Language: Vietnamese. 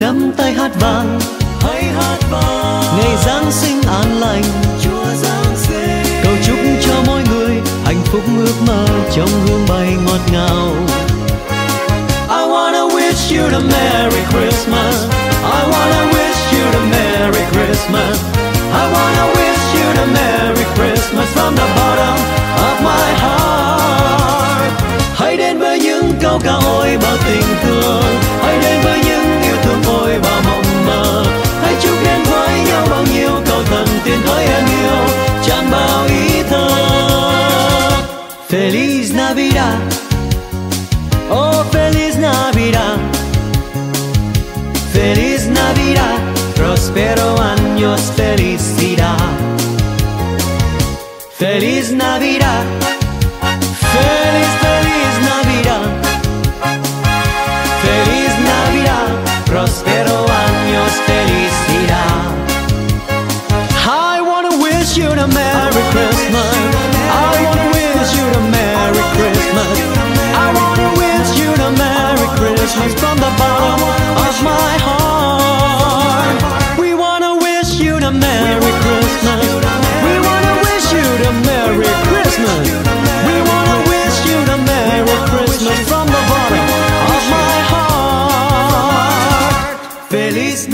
nắm tay hát vang, hãy hát vang ngày Giáng sinh an lành. Chúa Giáng sinh. Cầu chúc cho mỗi người hạnh phúc ước mơ trong hương bay ngọt ngào. I wanna wish you the Merry Christmas. I wanna wish you the Merry Christmas. I wanna wish you the Merry Christmas from the bottom of my heart. Hãy đến với những câu ca ôi bao tình thương, hãy đến với những yêu thương ôi bao mộng mơ. hãy chúc đến với nhau bao nhiêu câu thần tiên hỡi em yêu tràn bao ý thơ. Feliz Navidad, oh Feliz Navidad, Feliz Navidad, prospero años felicidad. Feliz Navidad.